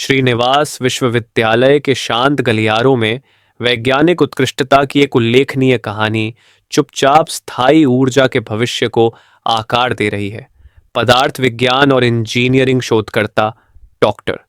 श्रीनिवास विश्वविद्यालय के शांत गलियारों में वैज्ञानिक उत्कृष्टता की एक उल्लेखनीय कहानी चुपचाप स्थायी ऊर्जा के भविष्य को आकार दे रही है। पदार्थ विज्ञान और इंजीनियरिंग शोधकर्ता डॉक्टर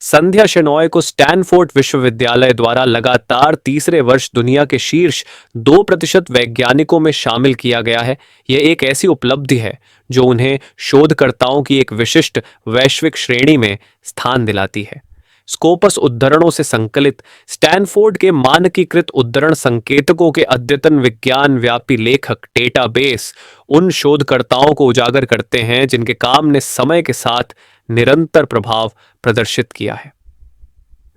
संध्या शेनॉय को स्टैनफोर्ड विश्वविद्यालय द्वारा लगातार तीसरे वर्ष दुनिया के शीर्ष 2% वैज्ञानिकों में शामिल किया गया है। यह एक ऐसी उपलब्धि है जो उन्हें शोधकर्ताओं की एक विशिष्ट वैश्विक श्रेणी में स्थान दिलाती है। स्कोपस उद्धरणों से संकलित स्टैनफोर्ड के मानकीकृत उद्धरण संकेतकों के अद्यतन विज्ञान व्यापी लेखक डेटाबेस उन शोधकर्ताओं को उजागर करते हैं जिनके काम ने समय के साथ निरंतर प्रभाव प्रदर्शित किया है।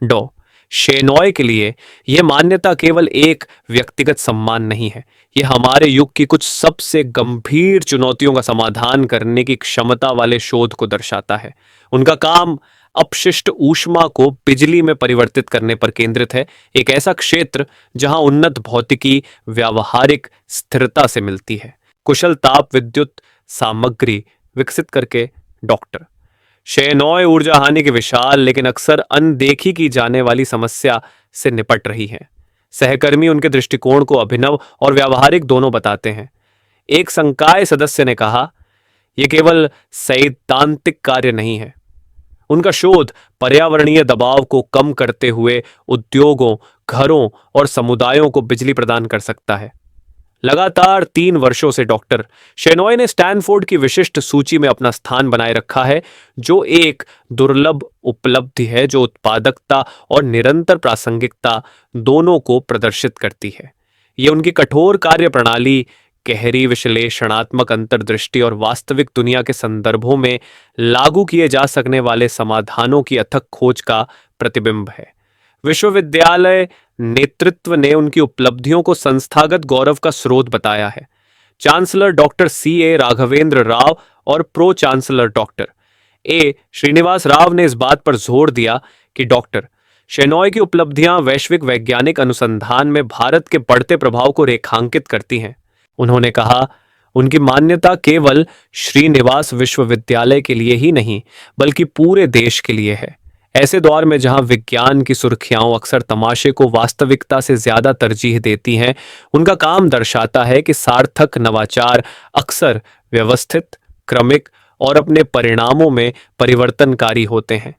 डॉ शेनॉय के लिए यह मान्यता केवल एक व्यक्तिगत सम्मान नहीं है, यह हमारे युग की कुछ सबसे गंभीर चुनौतियों का समाधान करने की क्षमता वाले शोध को दर्शाता है। उनका काम अपशिष्ट ऊष्मा को बिजली में परिवर्तित करने पर केंद्रित है, एक ऐसा क्षेत्र जहां उन्नत भौतिकी व्यावहारिक स्थिरता से मिलती है। कुशल ताप विद्युत सामग्री विकसित करके डॉक्टर शेनॉय ऊर्जा हानि की विशाल लेकिन अक्सर अनदेखी की जाने वाली समस्या से निपट रही हैं। सहकर्मी उनके दृष्टिकोण को अभिनव और व्यावहारिक दोनों बताते हैं। एक संकाय सदस्य ने कहा, यह केवल सैद्धांतिक कार्य नहीं है, उनका शोध पर्यावरणीय दबाव को कम करते हुए उद्योगों, घरों और समुदायों को बिजली प्रदान कर सकता है। लगातार 3 वर्षों से डॉक्टर शेनॉय ने स्टैनफोर्ड की विशिष्ट सूची में अपना स्थान बनाए रखा है, जो एक दुर्लभ उपलब्धि है जो उत्पादकता और निरंतर प्रासंगिकता दोनों को प्रदर्शित करती है। ये उनकी कठोर कार्य प्रणाली, गहरी विश्लेषणात्मक अंतर्दृष्टि और वास्तविक दुनिया के संदर्भों में लागू किए जा सकने वाले समाधानों की अथक खोज का प्रतिबिंब है। विश्वविद्यालय नेतृत्व ने उनकी उपलब्धियों को संस्थागत गौरव का स्रोत बताया है। Chancellor doctor C.A. Raghavendra Rao और pro chancellor doctor A. Srinivas Rao ने इस बात पर जोर दिया कि डॉक्टर शेनॉय की उपलब्धियां वैश्विक वैज्ञानिक अनुसंधान में भारत के बढ़ते प्रभाव को रेखांकित करती हैं। उन्होंने कहा, उनकी मान्यता केवल श्रीनिवास विश्वविद्यालय के लिए ही नहीं बल्कि पूरे देश के लिए है। ऐसे दौर में जहां विज्ञान की सुर्खियां अक्सर तमाशे को वास्तविकता से ज्यादा तरजीह देती हैं, उनका काम दर्शाता है कि सार्थक नवाचार अक्सर व्यवस्थित, क्रमिक और अपने परिणामों में परिवर्तनकारी होते हैं।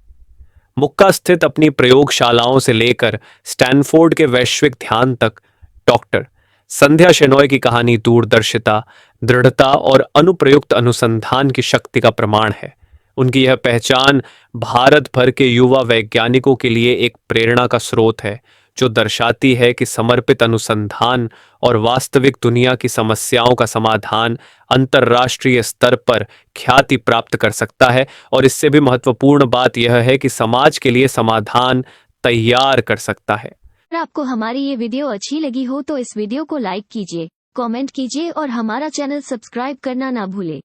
मुक्का स्थित अपनी प्रयोगशालाओं से लेकर स्टैनफोर्ड के वैश्विक ध्यान तक डॉक्टर संध्या शेनॉय की कहानी दूरदर्शिता, दृढ़ता और अनुप्रयुक्त अनुसंधान की शक्ति का प्रमाण है। उनकी यह पहचान भारत भर के युवा वैज्ञानिकों के लिए एक प्रेरणा का स्रोत है, जो दर्शाती है कि समर्पित अनुसंधान और वास्तविक दुनिया की समस्याओं का समाधान अंतर्राष्ट्रीय स्तर पर ख्याति प्राप्त कर सकता है। और इससे भी महत्वपूर्ण बात यह है कि समाज के लिए समाधान तैयार कर सकता है। अगर आपको हमारी ये वीडियो अच्छी लगी हो तो इस वीडियो को लाइक कीजिए, कमेंट कीजिए और हमारा चैनल सब्सक्राइब करना ना भूले।